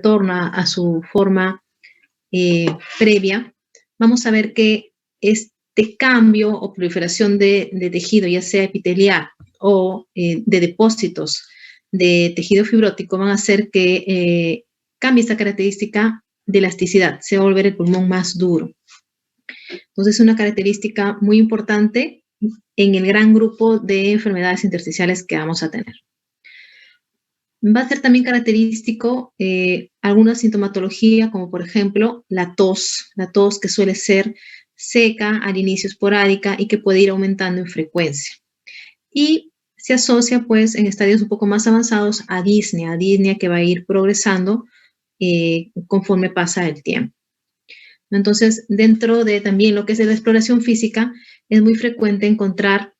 retorna a su forma previa, vamos a ver que este cambio o proliferación de tejido, ya sea epitelial o de depósitos de tejido fibrótico, van a hacer que cambie esta característica de elasticidad, se va a volver el pulmón más duro. Entonces, es una característica muy importante en el gran grupo de enfermedades intersticiales que vamos a tener. Va a ser también característico alguna sintomatología, como por ejemplo la tos que suele ser seca, al inicio esporádica y que puede ir aumentando en frecuencia. Y se asocia pues en estadios un poco más avanzados a disnea que va a ir progresando conforme pasa el tiempo. Entonces, dentro de también lo que es la exploración física, es muy frecuente encontrar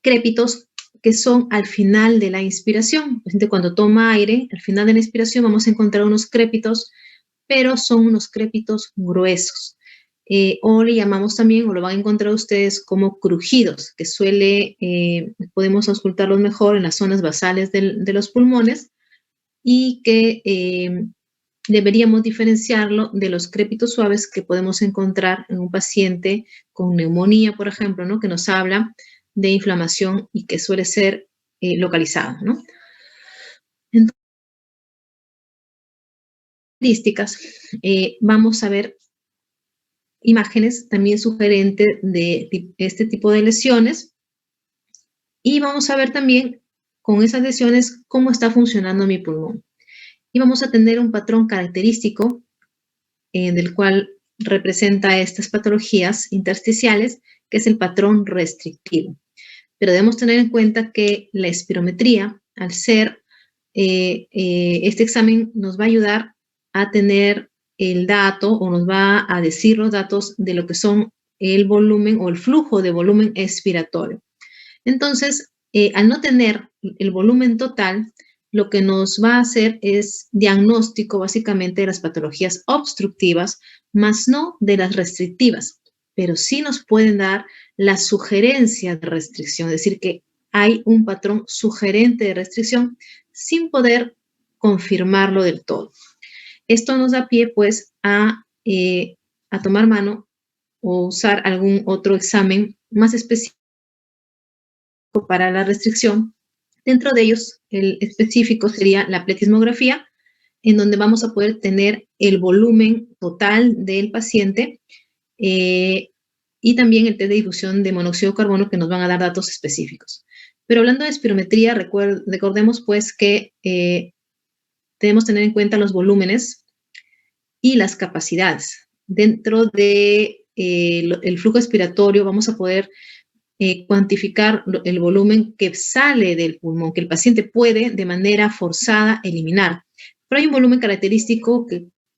crépitos que son al final de la inspiración. Cuando toma aire, al final de la inspiración vamos a encontrar unos crépitos, pero son unos crépitos gruesos. O le llamamos también, o lo van a encontrar ustedes como crujidos, que podemos auscultarlos mejor en las zonas basales de los pulmones y que deberíamos diferenciarlo de los crépitos suaves que podemos encontrar en un paciente con neumonía, por ejemplo, ¿no? Que nos habla de inflamación y que suele ser localizado, ¿no? Entonces, vamos a ver imágenes también sugerentes de este tipo de lesiones y vamos a ver también con esas lesiones cómo está funcionando mi pulmón. Y vamos a tener un patrón característico del cual representa estas patologías intersticiales, que es el patrón restrictivo. Pero debemos tener en cuenta que la espirometría, al ser este examen, nos va a ayudar a tener el dato o nos va a decir los datos de lo que son el volumen o el flujo de volumen expiratorio. Entonces, al no tener el volumen total, lo que nos va a hacer es diagnóstico básicamente de las patologías obstructivas, más no de las restrictivas, pero sí nos pueden dar la sugerencia de restricción, es decir, que hay un patrón sugerente de restricción sin poder confirmarlo del todo. Esto nos da pie, pues, a tomar mano o usar algún otro examen más específico para la restricción. Dentro de ellos, el específico sería la pletismografía, en donde vamos a poder tener el volumen total del paciente y también el test de difusión de monóxido de carbono, que nos van a dar datos específicos. Pero hablando de espirometría, recordemos pues que debemos tener en cuenta los volúmenes y las capacidades. Dentro de el flujo expiratorio vamos a poder cuantificar el volumen que sale del pulmón, que el paciente puede de manera forzada eliminar. Pero hay un volumen característico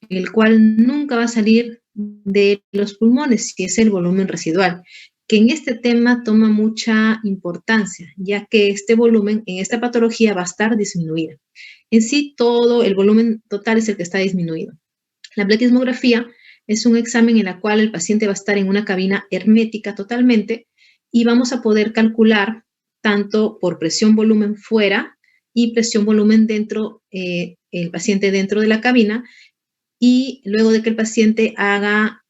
el cual nunca va a salir de los pulmones, que es el volumen residual, que en este tema toma mucha importancia, ya que este volumen en esta patología va a estar disminuido. En sí, todo el volumen total es el que está disminuido. La pletismografía es un examen en el cual el paciente va a estar en una cabina hermética totalmente y vamos a poder calcular tanto por presión-volumen fuera y presión-volumen dentro, el paciente dentro de la cabina, y luego de que el paciente haga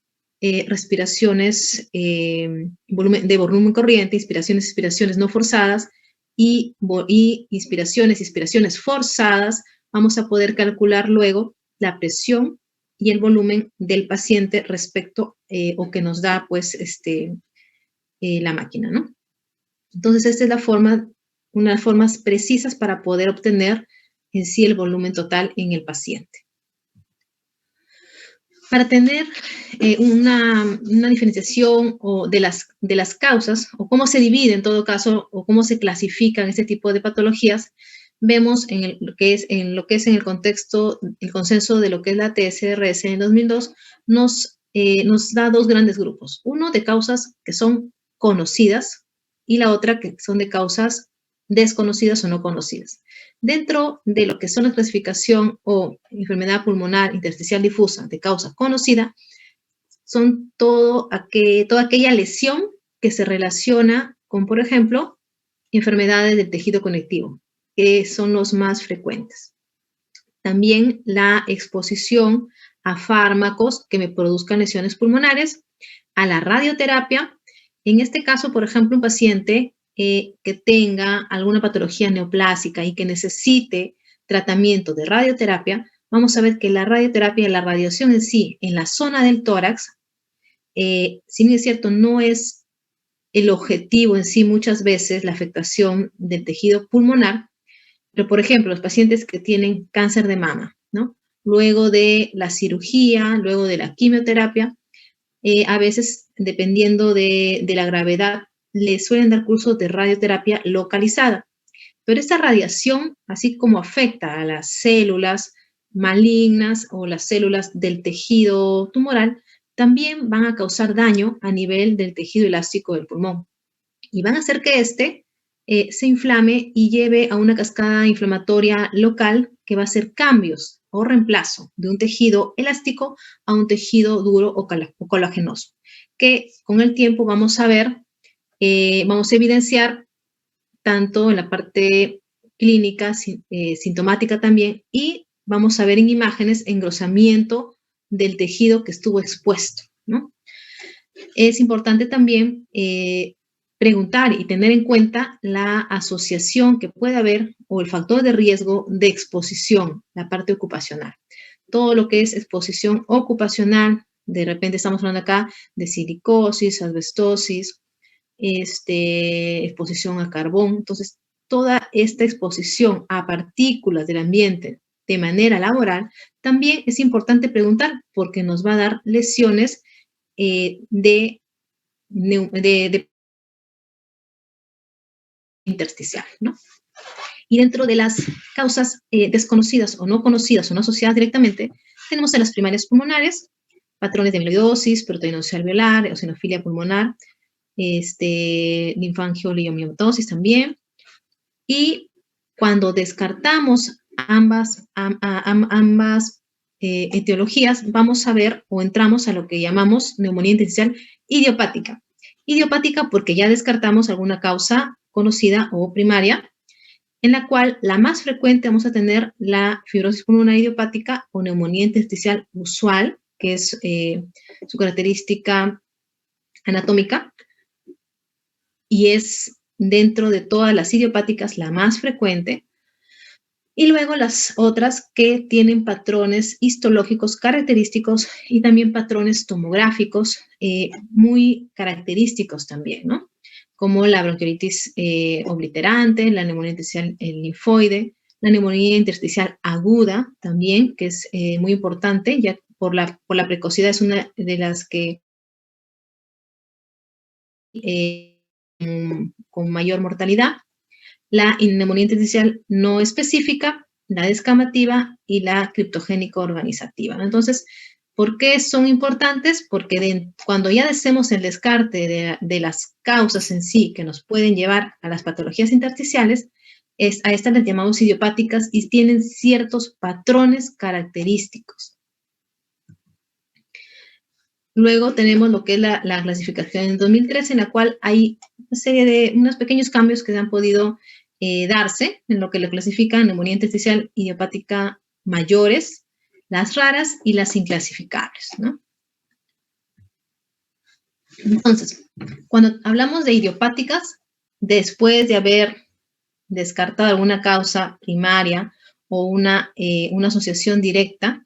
respiraciones de volumen corriente, inspiraciones, expiraciones no forzadas y inspiraciones forzadas, vamos a poder calcular luego la presión y el volumen del paciente respecto o que nos da pues la máquina, ¿no? Entonces, esta es una de las formas precisas para poder obtener en sí el volumen total en el paciente. Para tener una diferenciación de las causas, o cómo se divide en todo caso, o cómo se clasifican este tipo de patologías, vemos lo que es en el contexto, el consenso de lo que es la TSRS en 2002, nos da dos grandes grupos. Uno de causas que son conocidas y la otra que son de causas desconocidas o no conocidas. Dentro de lo que son la clasificación o enfermedad pulmonar intersticial difusa de causa conocida, son toda aquella lesión que se relaciona con, por ejemplo, enfermedades del tejido conectivo, que son los más frecuentes. También la exposición a fármacos que me produzcan lesiones pulmonares, a la radioterapia. En este caso, por ejemplo, un paciente que tenga alguna patología neoplásica y que necesite tratamiento de radioterapia, vamos a ver que la radioterapia, la radiación en sí, en la zona del tórax, si bien es cierto, no es el objetivo en sí muchas veces la afectación del tejido pulmonar, pero por ejemplo, los pacientes que tienen cáncer de mama, ¿no? Luego de la cirugía, luego de la quimioterapia, a veces, dependiendo de la gravedad, le suelen dar cursos de radioterapia localizada. Pero esta radiación, así como afecta a las células malignas o las células del tejido tumoral, también van a causar daño a nivel del tejido elástico del pulmón y van a hacer que éste se inflame y lleve a una cascada inflamatoria local que va a hacer cambios o reemplazo de un tejido elástico a un tejido duro o colagenoso, que con el tiempo vamos a ver, vamos a evidenciar tanto en la parte clínica, sintomática también, y vamos a ver en imágenes engrosamiento del tejido que estuvo expuesto, ¿no? Es importante también preguntar y tener en cuenta la asociación que puede haber o el factor de riesgo de exposición, la parte ocupacional. Todo lo que es exposición ocupacional, de repente estamos hablando acá de silicosis, asbestosis, exposición a carbón. Entonces, toda esta exposición a partículas del ambiente de manera laboral, también es importante preguntar porque nos va a dar lesiones de intersticial, ¿no? Y dentro de las causas desconocidas o no conocidas o no asociadas directamente, tenemos a las primarias pulmonares, patrones de amiloidosis, proteinosis alveolar, eosinofilia pulmonar, linfangioliomatosis también. Y cuando descartamos ambas etiologías, vamos a ver o entramos a lo que llamamos neumonía intersticial idiopática. Idiopática porque ya descartamos alguna causa conocida o primaria, en la cual la más frecuente vamos a tener la fibrosis pulmonar idiopática o neumonía intersticial usual, que es su característica anatómica, y es dentro de todas las idiopáticas la más frecuente. Y luego las otras que tienen patrones histológicos característicos y también patrones tomográficos muy característicos también, ¿no? Como la bronquiolitis obliterante, la neumonía intersticial linfoide, la neumonía intersticial aguda también, que es muy importante, ya por la precocidad es una de las que con mayor mortalidad. La neumonía intersticial no específica, la descamativa y la criptogénico organizativa. Entonces, ¿por qué son importantes? Porque cuando ya hacemos el descarte de las causas en sí que nos pueden llevar a las patologías intersticiales, a estas las llamamos idiopáticas y tienen ciertos patrones característicos. Luego tenemos lo que es la clasificación en 2013, en la cual hay una serie de unos pequeños cambios que se han podido darse en lo que le clasifican neumonía intersticial idiopática mayores, las raras y las inclasificables, ¿no? Entonces, cuando hablamos de idiopáticas, después de haber descartado alguna causa primaria o una asociación directa,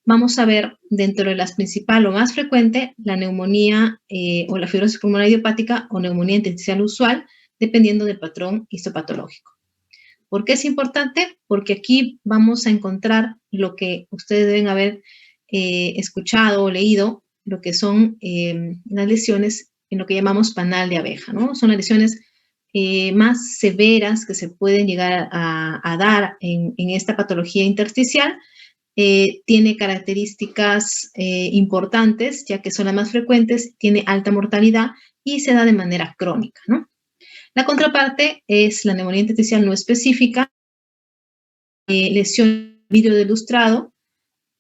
vamos a ver dentro de las principales o más frecuente la neumonía o la fibrosis pulmonar idiopática o neumonía intersticial usual, dependiendo del patrón histopatológico. ¿Por qué es importante? Porque aquí vamos a encontrar lo que ustedes deben haber escuchado o leído, lo que son las lesiones en lo que llamamos panal de abeja, ¿no? Son las lesiones más severas que se pueden llegar a dar en esta patología intersticial. Tiene características importantes, ya que son las más frecuentes, tiene alta mortalidad y se da de manera crónica, ¿no? La contraparte es la neumonía intersticial no específica, lesión vidrio de lustrado,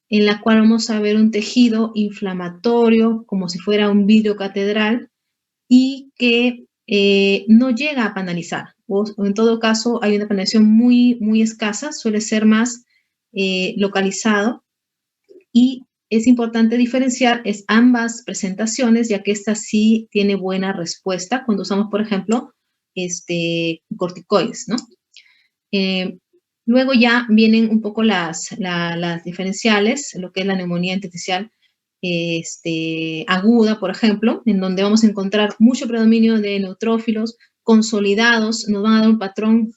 en la cual vamos a ver un tejido inflamatorio como si fuera un vidrio catedral y que no llega a panalizar, o en todo caso hay una panalización muy, muy escasa, suele ser más localizado, y es importante diferenciar ambas presentaciones, ya que esta sí tiene buena respuesta cuando usamos, por ejemplo, corticoides, ¿no? Luego ya vienen un poco las diferenciales, lo que es la neumonía intersticial aguda, por ejemplo, en donde vamos a encontrar mucho predominio de neutrófilos consolidados, nos van a dar un patrón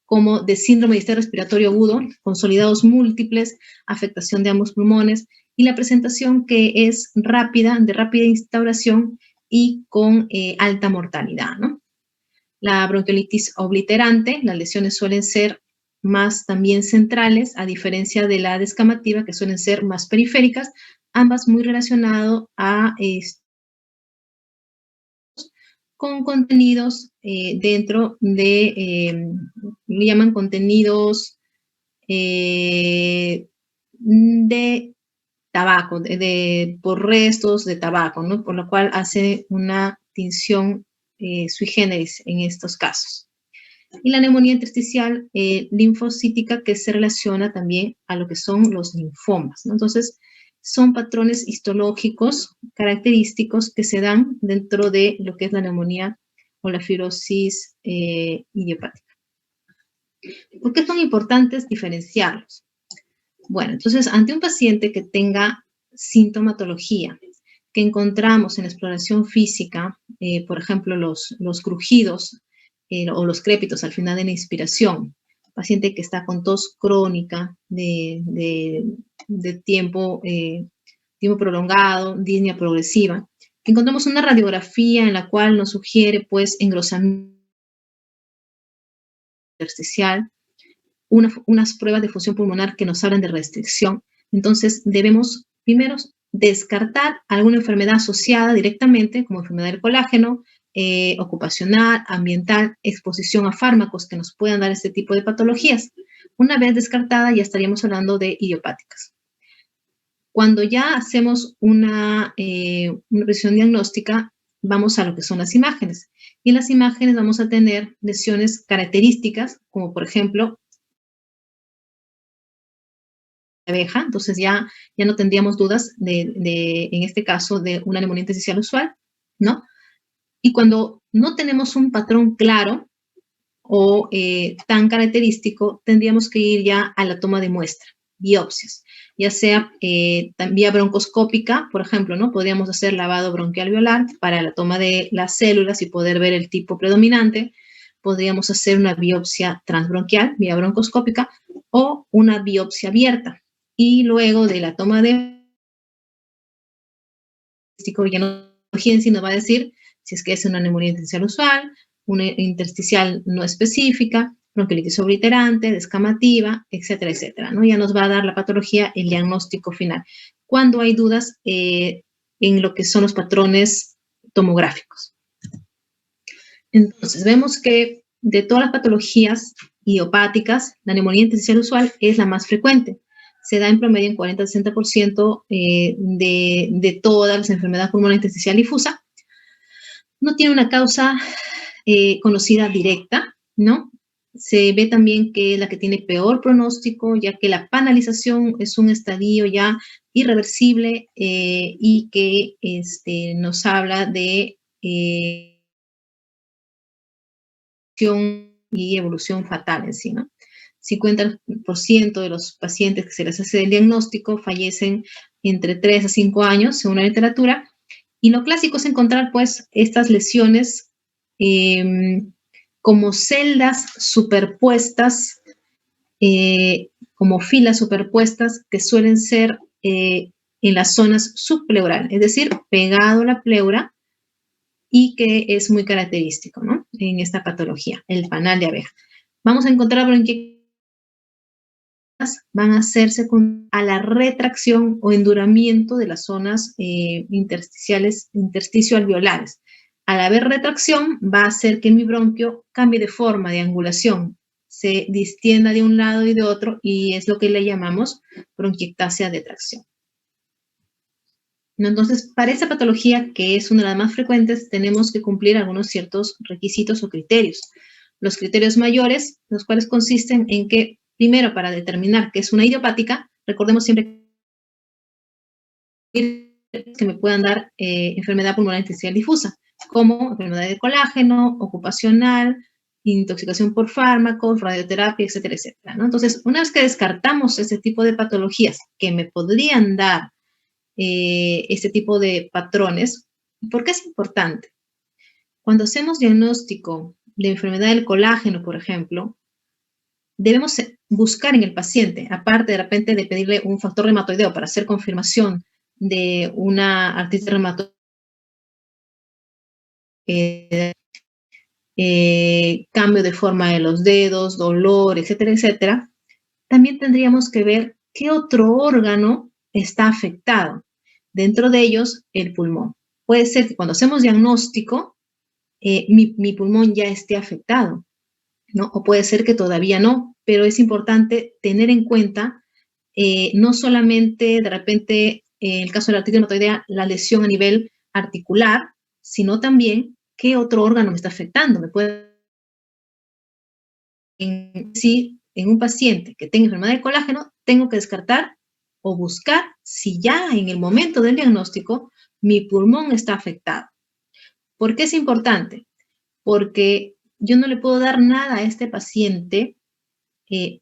como de síndrome de distrés respiratorio agudo, consolidados múltiples, afectación de ambos pulmones, y la presentación que es rápida, de rápida instauración y con alta mortalidad, ¿no? La bronquiolitis obliterante, las lesiones suelen ser más también centrales, a diferencia de la descamativa, que suelen ser más periféricas, ambas muy relacionadas a con contenidos dentro de, le llaman contenidos de tabaco, por restos de tabaco, ¿no? Por lo cual hace una tinción sui generis en estos casos. Y la neumonía intersticial linfocítica, que se relaciona también a lo que son los linfomas, ¿no? Entonces, son patrones histológicos característicos que se dan dentro de lo que es la neumonía o la fibrosis idiopática. ¿Por qué son importantes diferenciarlos? Bueno, entonces, ante un paciente que tenga sintomatología que encontramos en la exploración física, por ejemplo, los crujidos o los crépitos al final de la inspiración, paciente que está con tos crónica de tiempo prolongado, disnea progresiva, que encontramos una radiografía en la cual nos sugiere, pues, engrosamiento intersticial, unas pruebas de función pulmonar que nos hablan de restricción. Entonces, debemos primero descartar alguna enfermedad asociada directamente, como enfermedad del colágeno, ocupacional, ambiental, exposición a fármacos que nos puedan dar este tipo de patologías. Una vez descartada, ya estaríamos hablando de idiopáticas. Cuando ya hacemos una precisión diagnóstica, vamos a lo que son las imágenes. Y en las imágenes vamos a tener lesiones características, como por ejemplo, abeja, entonces ya no tendríamos dudas en este caso, de una neumonía intersticial usual, ¿no? Y cuando no tenemos un patrón claro o tan característico, tendríamos que ir ya a la toma de muestra, biopsias, ya sea vía broncoscópica, por ejemplo, ¿no? Podríamos hacer lavado bronquial alveolar para la toma de las células y poder ver el tipo predominante. Podríamos hacer una biopsia transbronquial, vía broncoscópica, o una biopsia abierta. Y luego de la toma de ya nos va a decir si es que es una neumonía intersticial usual, una intersticial no específica, bronquiolitis obliterante, descamativa, etcétera, etcétera, ¿no? Ya nos va a dar la patología, el diagnóstico final. Cuando hay dudas en lo que son los patrones tomográficos. Entonces, vemos que de todas las patologías idiopáticas, la neumonía intersticial usual es la más frecuente. Se da en promedio en 40-60% de todas las enfermedades pulmonar intersticial difusa. No tiene una causa conocida directa, ¿no? Se ve también que es la que tiene peor pronóstico, ya que la panalización es un estadio ya irreversible y que nos habla de y evolución fatal en sí, ¿no? 50% de los pacientes que se les hace el diagnóstico fallecen entre 3 a 5 años, según la literatura, y lo clásico es encontrar, pues, estas lesiones como celdas superpuestas, como filas superpuestas que suelen ser en las zonas subpleurales, es decir, pegado a la pleura, y que es muy característico, ¿no? En esta patología, el panal de abeja. Vamos a encontrar bronquiolitis, van a hacerse a la retracción o enduramiento de las zonas intersticio-alveolares. Al haber retracción, va a hacer que mi bronquio cambie de forma, de angulación, se distienda de un lado y de otro, y es lo que le llamamos bronquiectasia de tracción. Entonces, para esta patología, que es una de las más frecuentes, tenemos que cumplir algunos ciertos requisitos o criterios. Los criterios mayores, los cuales consisten en que Primero, para determinar que es una idiopática, recordemos siempre que me puedan dar enfermedad pulmonar intersticial difusa, como enfermedad de colágeno, ocupacional, intoxicación por fármacos, radioterapia, etcétera, etcétera, ¿no? Entonces, una vez que descartamos ese tipo de patologías que me podrían dar este tipo de patrones, ¿por qué es importante? Cuando hacemos diagnóstico de enfermedad del colágeno, por ejemplo, debemos buscar en el paciente, aparte de repente de pedirle un factor reumatoideo para hacer confirmación de una artritis reumatoide, cambio de forma de los dedos, dolor, etcétera, etcétera, también tendríamos que ver qué otro órgano está afectado. Dentro de ellos, el pulmón. Puede ser que cuando hacemos diagnóstico, mi pulmón ya esté afectado, ¿no? O puede ser que todavía no, pero es importante tener en cuenta no solamente de repente, en el caso de la artritis reumatoidea, la lesión a nivel articular, sino también qué otro órgano me está afectando. Me puede si en un paciente que tenga enfermedad de colágeno, tengo que descartar o buscar si ya en el momento del diagnóstico mi pulmón está afectado. ¿Por qué es importante? Porque yo no le puedo dar nada a este paciente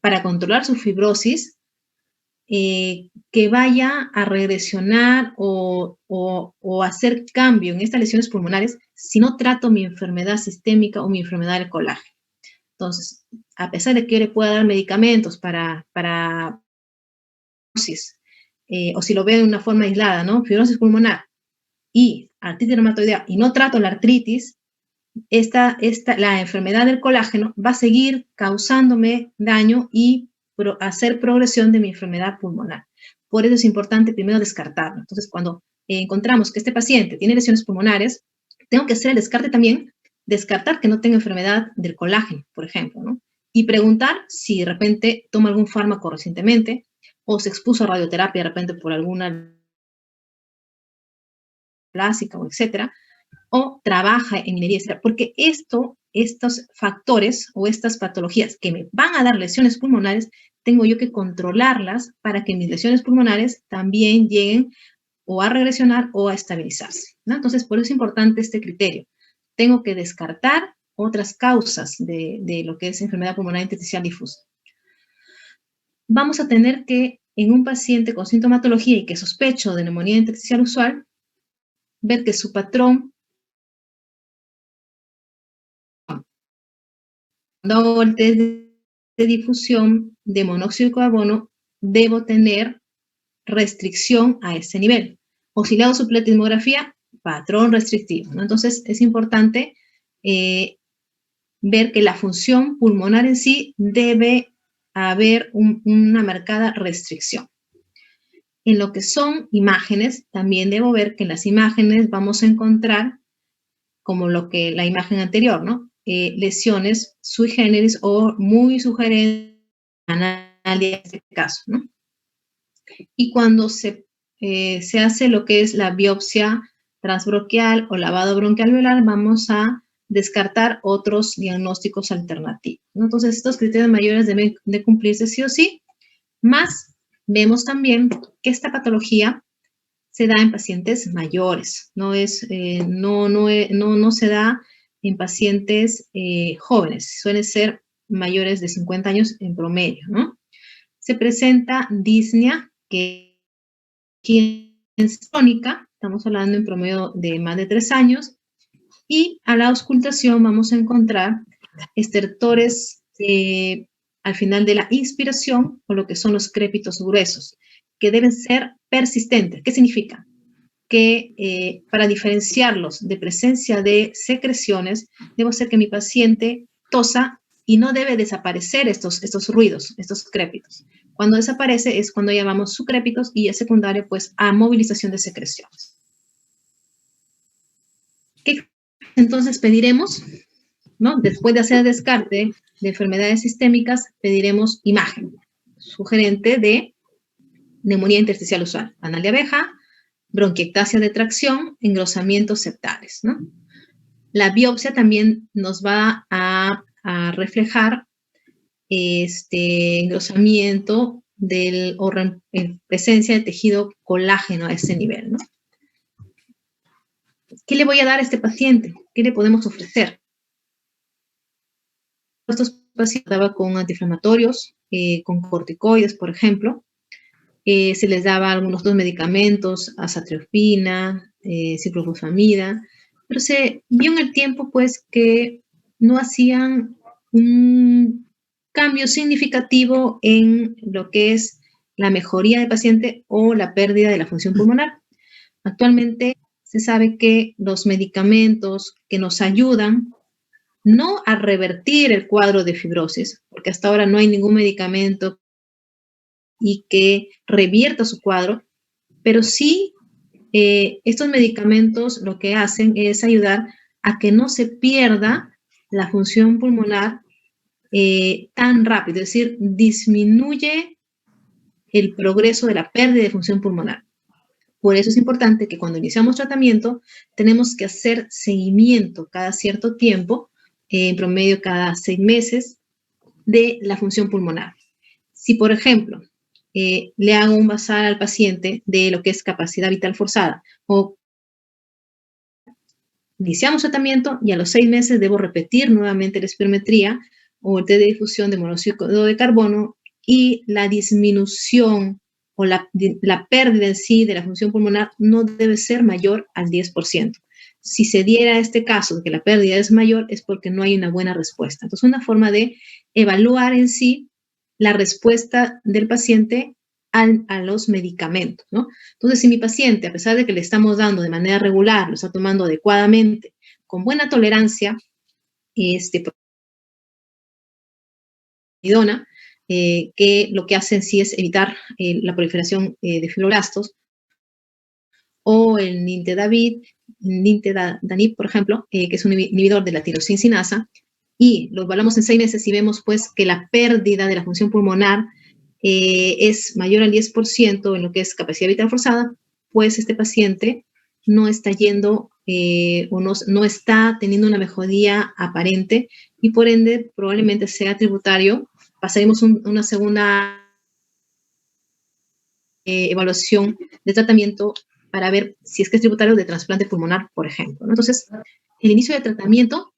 para controlar su fibrosis que vaya a regresionar o hacer cambio en estas lesiones pulmonares si no trato mi enfermedad sistémica o mi enfermedad del colágeno. Entonces, a pesar de que yo le pueda dar medicamentos para fibrosis, o si lo veo de una forma aislada, ¿no? Fibrosis pulmonar y artritis reumatoidea y no trato la artritis, la enfermedad del colágeno va a seguir causándome daño y hacer progresión de mi enfermedad pulmonar. Por eso es importante primero descartarlo. Entonces, cuando encontramos que este paciente tiene lesiones pulmonares, tengo que hacer el descarte también, descartar que no tenga enfermedad del colágeno, por ejemplo, ¿no? Y preguntar si de repente toma algún fármaco recientemente o se expuso a radioterapia de repente por alguna plástica o etcétera, o trabaja en minería, etcétera, porque estos factores o estas patologías que me van a dar lesiones pulmonares, tengo yo que controlarlas para que mis lesiones pulmonares también lleguen o a regresionar o a estabilizarse, ¿no? Entonces, por eso es importante este criterio. Tengo que descartar otras causas de lo que es enfermedad pulmonar intersticial difusa. Vamos a tener que, en un paciente con sintomatología y que sospecho de neumonía intersticial usual, ver que su patrón cuando hago el test de difusión de monóxido de carbono, debo tener restricción a ese nivel. O si le hago supletismografía, patrón restrictivo, ¿no? Entonces, es importante ver que la función pulmonar en sí debe haber una marcada restricción. En lo que son imágenes, también debo ver que en las imágenes vamos a encontrar, como la imagen anterior, ¿no? Lesiones sui generis o muy sugerentes en este caso, ¿no? Y cuando se hace lo que es la biopsia transbronquial o lavado bronquial alveolar, vamos a descartar otros diagnósticos alternativos, ¿no? Entonces, estos criterios mayores deben de cumplirse sí o sí, más vemos también que esta patología se da en pacientes mayores, no se da en pacientes jóvenes, suelen ser mayores de 50 años en promedio, ¿no? Se presenta disnea, que es crónica, estamos hablando en promedio de más de 3 años, y a la auscultación vamos a encontrar estertores al final de la inspiración, o lo que son los crépitos gruesos, que deben ser persistentes. ¿Qué significa? Que para diferenciarlos de presencia de secreciones, debo hacer que mi paciente tosa y no debe desaparecer estos ruidos, estos crépitos. Cuando desaparece es cuando llamamos sucrépitos y es secundario pues a movilización de secreciones. ¿Qué entonces pediremos? ¿No? Después de hacer descarte de enfermedades sistémicas, pediremos imagen sugerente de neumonía intersticial usual, anal de abeja, bronquiectasia de tracción, engrosamientos septales, ¿no? La biopsia también nos va a reflejar engrosamiento o presencia de tejido colágeno a ese nivel, ¿no? ¿Qué le voy a dar a este paciente? ¿Qué le podemos ofrecer? Estos pacientes estaban con antiinflamatorios, con corticoides, por ejemplo. Se les daba algunos otros medicamentos, azathioprina, ciprofosfamida, pero se vio en el tiempo, pues, que no hacían un cambio significativo en lo que es la mejoría del paciente o la pérdida de la función pulmonar. Actualmente se sabe que los medicamentos que nos ayudan no a revertir el cuadro de fibrosis, porque hasta ahora no hay ningún medicamento y que revierta su cuadro, pero sí estos medicamentos lo que hacen es ayudar a que no se pierda la función pulmonar tan rápido, es decir, disminuye el progreso de la pérdida de función pulmonar. Por eso es importante que cuando iniciamos tratamiento tenemos que hacer seguimiento cada cierto tiempo, en promedio cada 6 meses, de la función pulmonar. Si, por ejemplo, le hago un basal al paciente de lo que es capacidad vital forzada o iniciamos tratamiento y a los 6 meses debo repetir nuevamente la espirometría o el test de difusión de monóxido de carbono y la disminución o la pérdida en sí de la función pulmonar no debe ser mayor al 10%. Si se diera este caso de que la pérdida es mayor es porque no hay una buena respuesta. Entonces, una forma de evaluar en sí la respuesta del paciente a los medicamentos, ¿no? Entonces, si mi paciente, a pesar de que le estamos dando de manera regular, lo está tomando adecuadamente, con buena tolerancia, que lo que hacen sí es evitar la proliferación de fibroblastos, o el nintedanib, por ejemplo, que es un inhibidor de la tirosincinasa, y lo evaluamos en 6 meses y vemos pues que la pérdida de la función pulmonar es mayor al 10% en lo que es capacidad vital forzada, pues este paciente no está yendo o no está teniendo una mejoría aparente y por ende probablemente sea tributario. Pasaremos una segunda evaluación de tratamiento para ver si es que es tributario de trasplante pulmonar, por ejemplo, ¿no? Entonces, el inicio de tratamiento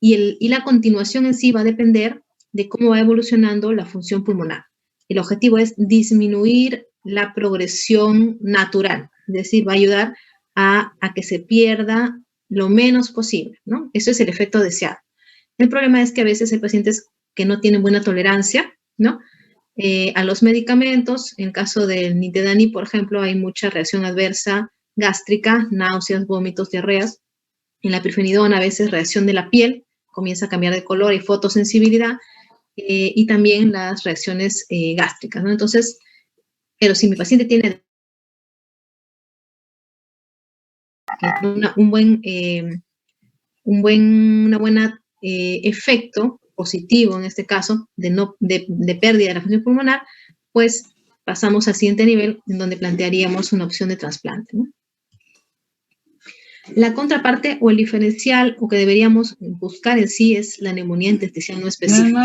y la continuación en sí va a depender de cómo va evolucionando la función pulmonar. El objetivo es disminuir la progresión natural, es decir, va a ayudar a que se pierda lo menos posible, ¿no? Eso es el efecto deseado. El problema es que a veces hay pacientes que no tienen buena tolerancia, ¿no? A los medicamentos. En caso del nintedanib, por ejemplo, hay mucha reacción adversa gástrica, náuseas, vómitos, diarreas. En la pirfenidona a veces reacción de la piel, comienza a cambiar de color y fotosensibilidad, y también las reacciones gástricas, ¿no? Entonces, pero si mi paciente tiene una buena efecto positivo, en este caso, de pérdida de la función pulmonar, pues pasamos al siguiente nivel, en donde plantearíamos una opción de trasplante, ¿no? La contraparte o el diferencial o que deberíamos buscar en sí es la neumonía intersticial no específica.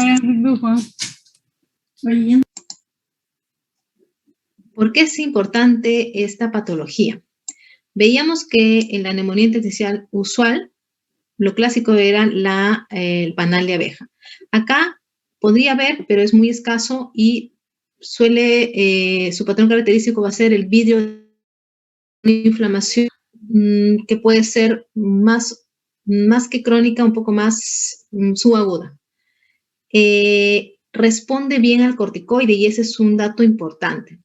¿Por qué es importante esta patología? Veíamos que en la neumonía intersticial usual, lo clásico era el panal de abeja. Acá podría haber, pero es muy escaso y su patrón característico va a ser el vidrio de inflamación, que puede ser más que crónica, un poco más subaguda. Responde bien al corticoide y ese es un dato importante.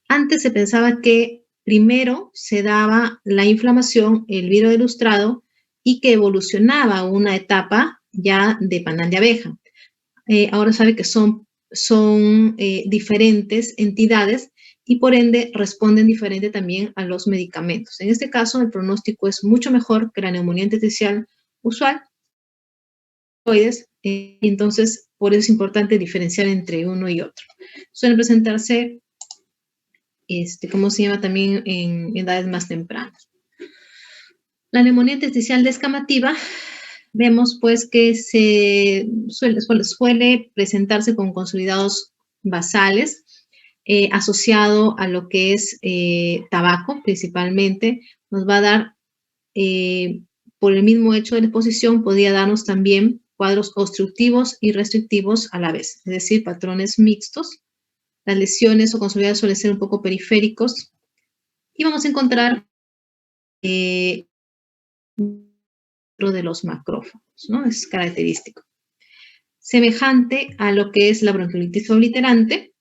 Antes se pensaba que primero se daba la inflamación, el vidrio de lustrado, y que evolucionaba a una etapa ya de panal de abeja. Ahora sabe que son diferentes entidades y por ende responden diferente también a los medicamentos. En este caso, el pronóstico es mucho mejor que la neumonía intersticial usual. Entonces, por eso es importante diferenciar entre uno y otro. Suelen presentarse, ¿cómo se llama? También en edades más tempranas. La neumonía intersticial descamativa vemos pues que suele presentarse con consolidados basales, asociado a lo que es tabaco principalmente. Nos va a dar, por el mismo hecho de la exposición, podría darnos también cuadros obstructivos y restrictivos a la vez, es decir, patrones mixtos. Las lesiones o consolidados suelen ser un poco periféricos y vamos a encontrar de los macrófagos, ¿no? Es característico. Semejante a lo que es la bronquiolitis obliterante,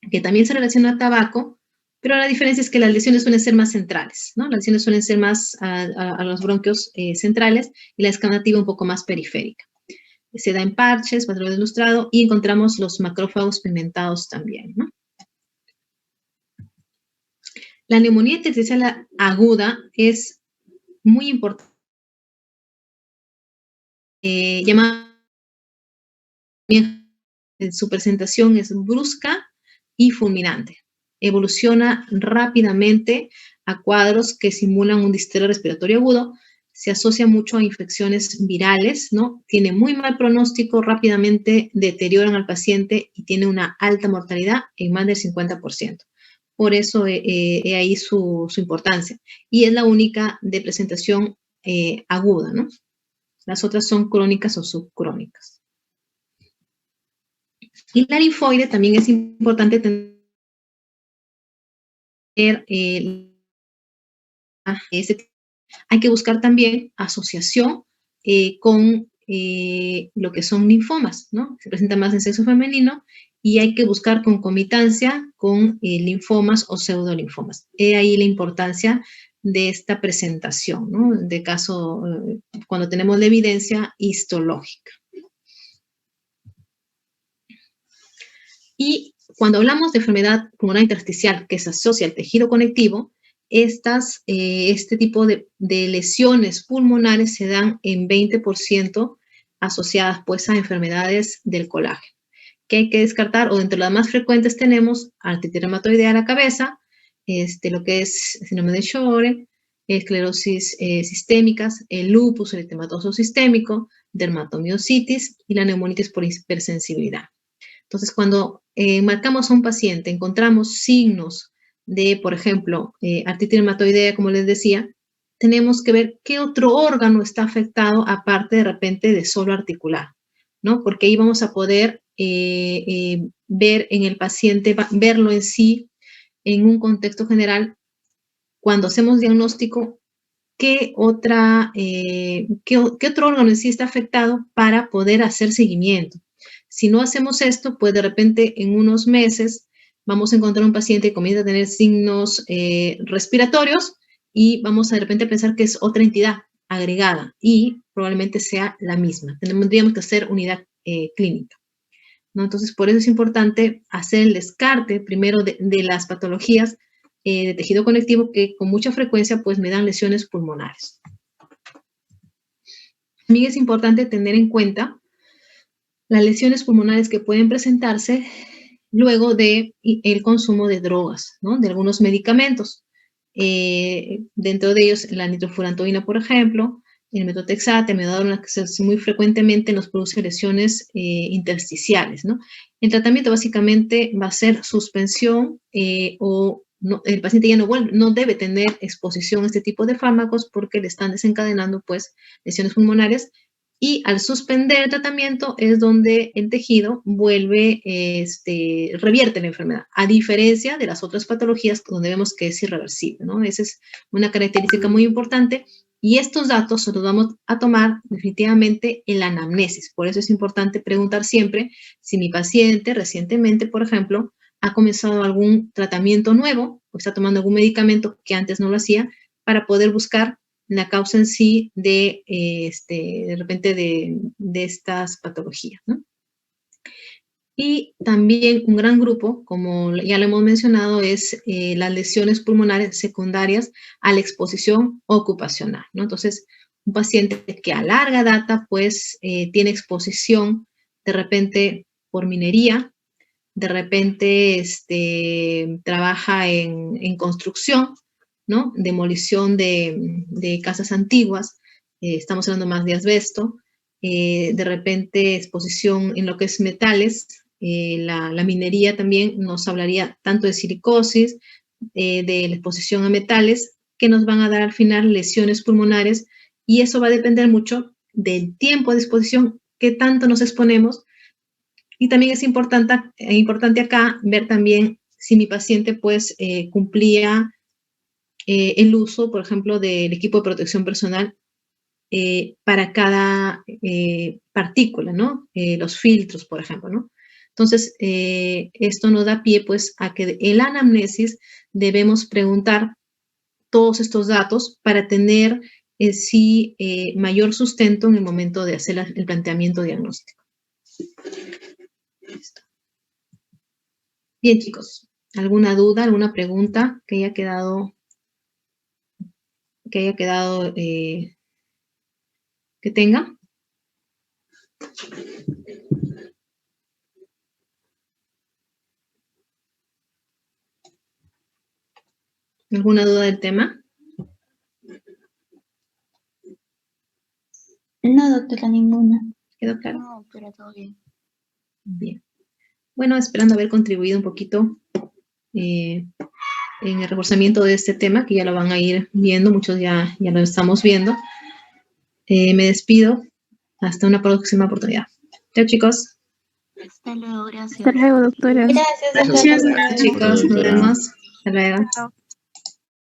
que también se relaciona a tabaco, pero la diferencia es que las lesiones suelen ser más centrales, ¿no? Las lesiones suelen ser más a los bronquios centrales y la escamativa un poco más periférica. Se da en parches, patrón ilustrado, y encontramos los macrófagos pigmentados también, ¿no? La neumonía intersticial aguda es muy importante. Su presentación es brusca y fulminante. Evoluciona rápidamente a cuadros que simulan un distrés respiratorio agudo. Se asocia mucho a infecciones virales, ¿no? Tiene muy mal pronóstico, rápidamente deterioran al paciente y tiene una alta mortalidad en más del 50%. Por eso ahí su importancia. Y es la única de presentación aguda, ¿no? Las otras son crónicas o subcrónicas. Y la linfoide también es importante tener hay que buscar también asociación con lo que son linfomas, ¿no? Se presenta más en sexo femenino y hay que buscar concomitancia con linfomas o pseudolinfomas. He ahí la importancia de esta presentación, ¿no? De caso, cuando tenemos la evidencia histológica. Y cuando hablamos de enfermedad pulmonar intersticial que se asocia al tejido conectivo, este tipo de lesiones pulmonares se dan en 20% asociadas pues a enfermedades del colágeno. ¿Qué hay que descartar? O entre las más frecuentes tenemos artritis reumatoidea a la cabeza, lo que es síndrome de Sjögren, esclerosis sistémicas, el lupus eritematoso sistémico, dermatomiositis y la neumonitis por hipersensibilidad. Entonces, cuando marcamos a un paciente, encontramos signos de, por ejemplo, artritis reumatoidea, como les decía, tenemos que ver qué otro órgano está afectado, aparte de repente de solo articular, ¿no? Porque ahí vamos a poder ver en el paciente, verlo en sí, en un contexto general, cuando hacemos diagnóstico, qué otro órgano en sí está afectado para poder hacer seguimiento. Si no hacemos esto, pues de repente en unos meses vamos a encontrar un paciente que comienza a tener signos respiratorios y vamos a de repente pensar que es otra entidad agregada y probablemente sea la misma. Tendríamos que hacer unidad clínica, ¿no? Entonces, por eso es importante hacer el descarte primero de las patologías de tejido conectivo que con mucha frecuencia pues me dan lesiones pulmonares. También es importante tener en cuenta las lesiones pulmonares que pueden presentarse luego del consumo de drogas, ¿no? De algunos medicamentos. Dentro de ellos la nitrofurantoína, por ejemplo, el metotrexato, el metadona, que muy frecuentemente nos produce lesiones intersticiales, ¿no? El tratamiento básicamente va a ser suspensión o no, el paciente ya no debe tener exposición a este tipo de fármacos porque le están desencadenando pues lesiones pulmonares y al suspender el tratamiento es donde el tejido vuelve, revierte la enfermedad, a diferencia de las otras patologías donde vemos que es irreversible, ¿no? Esa es una característica muy importante y estos datos los vamos a tomar definitivamente en la anamnesis. Por eso es importante preguntar siempre si mi paciente recientemente, por ejemplo, ha comenzado algún tratamiento nuevo o está tomando algún medicamento que antes no lo hacía para poder buscar la causa en sí de repente de estas patologías, ¿no? Y también un gran grupo, como ya lo hemos mencionado, es las lesiones pulmonares secundarias a la exposición ocupacional, ¿no? Entonces, un paciente que a larga data, pues, tiene exposición de repente por minería, de repente trabaja en construcción, ¿no? Demolición de casas antiguas, estamos hablando más de asbesto, de repente exposición en lo que es metales, la minería también nos hablaría tanto de silicosis, de la exposición a metales, que nos van a dar al final lesiones pulmonares, y eso va a depender mucho del tiempo de exposición, qué tanto nos exponemos, y también es importante acá ver también si mi paciente pues cumplía el uso, por ejemplo, del equipo de protección personal para cada partícula, ¿no? Los filtros, por ejemplo, ¿no? Entonces, esto nos da pie, pues, a que en la anamnesis debemos preguntar todos estos datos para tener sí mayor sustento en el momento de hacer el planteamiento diagnóstico. Listo. Bien, chicos, ¿alguna duda, alguna pregunta que haya quedado que tenga? ¿Alguna duda del tema? No, doctora, ninguna. ¿Quedó claro? No, pero todo bien. Bien. Bueno, esperando haber contribuido un poquito en el reforzamiento de este tema, que ya lo van a ir viendo, muchos ya lo estamos viendo. Me despido. Hasta una próxima oportunidad. Chao, chicos. Hasta luego, gracias. Hasta luego, doctora. Gracias, Gracias, doctora. chicos. Nos vemos. Hasta luego. Chao.